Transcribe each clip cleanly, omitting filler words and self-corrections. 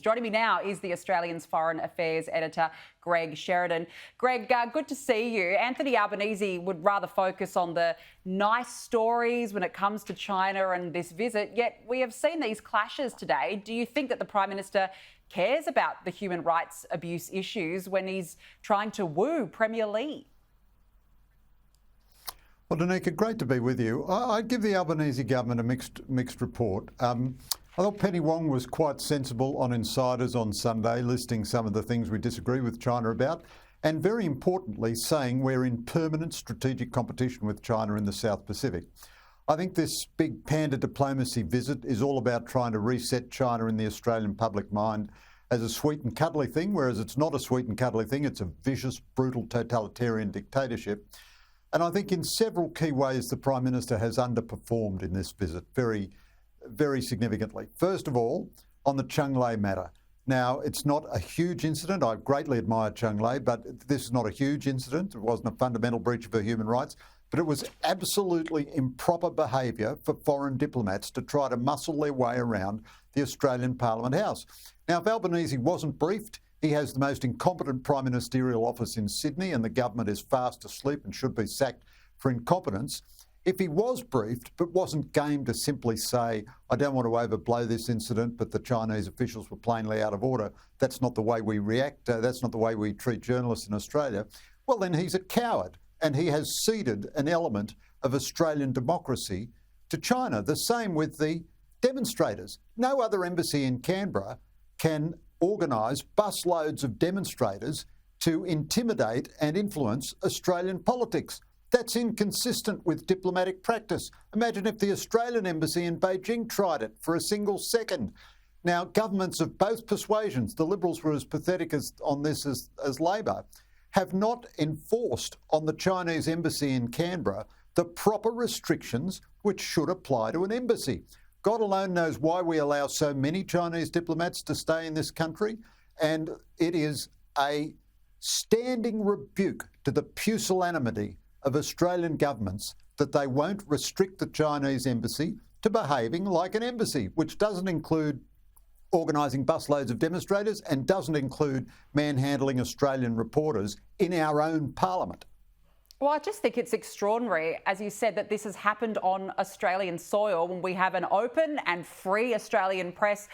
Joining me now is the Australian's Foreign Affairs editor, Greg Sheridan. Greg, good to see you. Anthony Albanese would rather focus on the nice stories when it comes to China and this visit, yet we have seen these clashes today. Do you think that the Prime Minister cares about the human rights abuse issues when he's trying to woo Premier Lei? Well, Danica, great to be with you. I'd give the Albanese government a mixed report. I thought Penny Wong was quite sensible on Insiders on Sunday, listing some of the things we disagree with China about, and very importantly, saying we're in permanent strategic competition with China in the South Pacific. I think this big panda diplomacy visit is all about trying to reset China in the Australian public mind as a sweet and cuddly thing, whereas it's not a sweet and cuddly thing, it's a vicious, brutal, totalitarian dictatorship. And I think in several key ways the Prime Minister has underperformed in this visit, very significantly. First of all, on the Cheng Lei matter. Now, it's not a huge incident. I greatly admire Cheng Lei, but this is not a huge incident. It wasn't a fundamental breach of her human rights, but it was absolutely improper behaviour for foreign diplomats to try to muscle their way around the Australian Parliament House. Now, if Albanese wasn't briefed, he has the most incompetent prime ministerial office in Sydney, and the government is fast asleep and should be sacked for incompetence. If he was briefed but wasn't game to simply say, I don't want to overblow this incident, but the Chinese officials were plainly out of order, that's not the way we react, that's not the way we treat journalists in Australia, well, then he's a coward, and he has ceded an element of Australian democracy to China. The same with the demonstrators. No other embassy in Canberra can organise busloads of demonstrators to intimidate and influence Australian politics. That's inconsistent with diplomatic practice. Imagine if the Australian embassy in Beijing tried it for a single second. Now, governments of both persuasions, the Liberals were as pathetic on this as Labor, have not enforced on the Chinese embassy in Canberra the proper restrictions which should apply to an embassy. God alone knows why we allow so many Chinese diplomats to stay in this country, and it is a standing rebuke to the pusillanimity of Australian governments that they won't restrict the Chinese embassy to behaving like an embassy, which doesn't include organising busloads of demonstrators and doesn't include manhandling Australian reporters in our own parliament. Well, I just think it's extraordinary, as you said, that this has happened on Australian soil when we have an open and free Australian press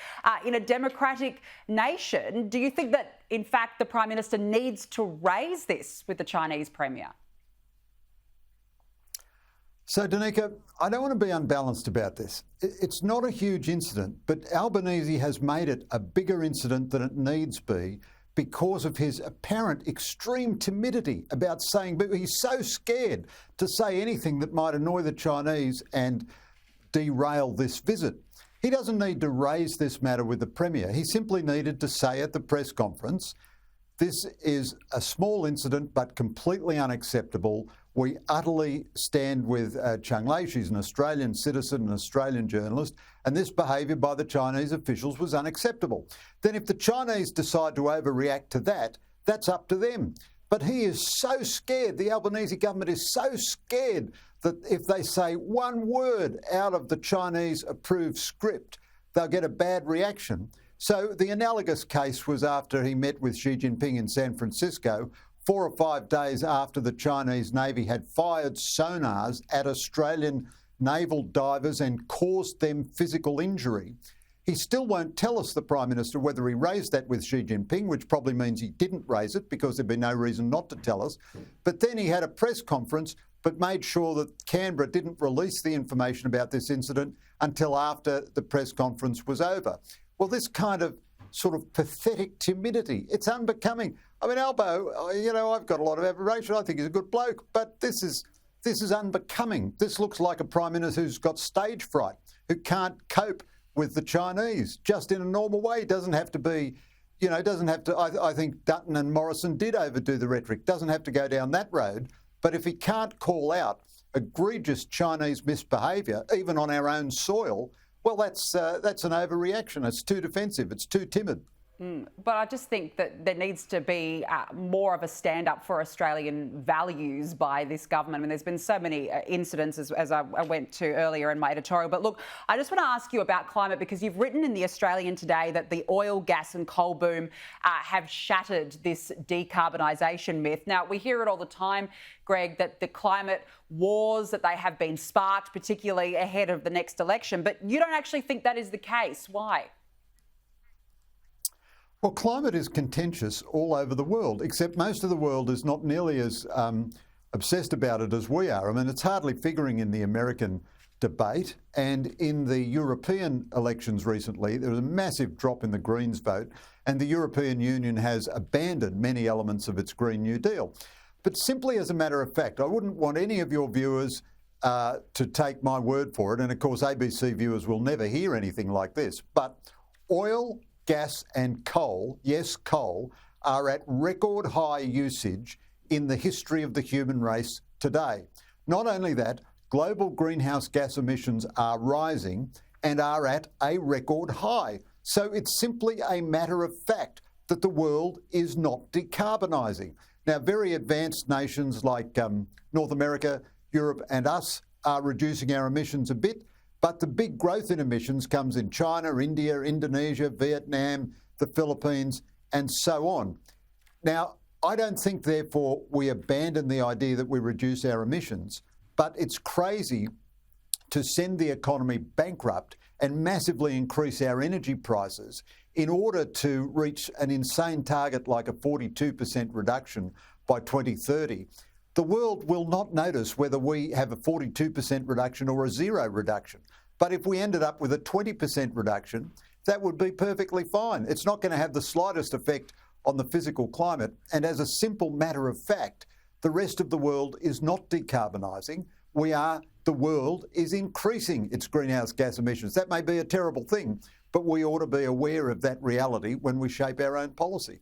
in a democratic nation. Do you think that, in fact, the Prime Minister needs to raise this with the Chinese Premier? So, Danica, I don't want to be unbalanced about this. It's not a huge incident, but Albanese has made it a bigger incident than it needs be because of his apparent extreme timidity about saying, but he's so scared to say anything that might annoy the Chinese and derail this visit. He doesn't need to raise this matter with the Premier. He simply needed to say at the press conference, this is a small incident but completely unacceptable. We utterly stand with Cheng Lei. She's an Australian citizen, an Australian journalist, and this behaviour by the Chinese officials was unacceptable. Then if the Chinese decide to overreact to that, that's up to them. But he is so scared, the Albanese government is so scared that if they say one word out of the Chinese-approved script, they'll get a bad reaction. So the analogous case was after he met with Xi Jinping in San Francisco, 4 or 5 days after the Chinese Navy had fired sonars at Australian naval divers and caused them physical injury. He still won't tell us, the Prime Minister, whether he raised that with Xi Jinping, which probably means he didn't raise it because there'd be no reason not to tell us. But then he had a press conference but made sure that Canberra didn't release the information about this incident until after the press conference was over. Well, this kind of sort of pathetic timidity, it's unbecoming. I mean, Albo, I've got a lot of admiration. I think he's a good bloke, but this is unbecoming. This looks like a Prime Minister who's got stage fright, who can't cope with the Chinese just in a normal way. It doesn't have to be, I think Dutton and Morrison did overdo the rhetoric. Doesn't have to go down that road. But if he can't call out egregious Chinese misbehaviour, even on our own soil, well, that's an overreaction. It's too defensive. It's too timid. But I just think that there needs to be more of a stand up for Australian values by this government. I mean, there's been so many incidents, as I went to earlier in my editorial. But look, I just want to ask you about climate, because you've written in The Australian today that the oil, gas and coal boom have shattered this decarbonisation myth. Now, we hear it all the time, Greg, that the climate wars, that they have been sparked, particularly ahead of the next election. But you don't actually think that is the case. Why? Well, climate is contentious all over the world, except most of the world is not nearly as obsessed about it as we are. I mean, it's hardly figuring in the American debate. And in the European elections recently, there was a massive drop in the Greens vote, and the European Union has abandoned many elements of its Green New Deal. But simply as a matter of fact, I wouldn't want any of your viewers to take my word for it. And of course, ABC viewers will never hear anything like this. But oil, gas and coal, yes, coal, are at record high usage in the history of the human race today. Not only that, global greenhouse gas emissions are rising and are at a record high. So it's simply a matter of fact that the world is not decarbonising. Now, very advanced nations like North America, Europe and us are reducing our emissions a bit. But the big growth in emissions comes in China, India, Indonesia, Vietnam, the Philippines, and so on. Now, I don't think, therefore, we abandon the idea that we reduce our emissions, but it's crazy to send the economy bankrupt and massively increase our energy prices in order to reach an insane target like a 42% reduction by 2030. The world will not notice whether we have a 42% reduction or a zero reduction. But if we ended up with a 20% reduction, that would be perfectly fine. It's not going to have the slightest effect on the physical climate. And as a simple matter of fact, the rest of the world is not decarbonising. The world is increasing its greenhouse gas emissions. That may be a terrible thing, but we ought to be aware of that reality when we shape our own policy.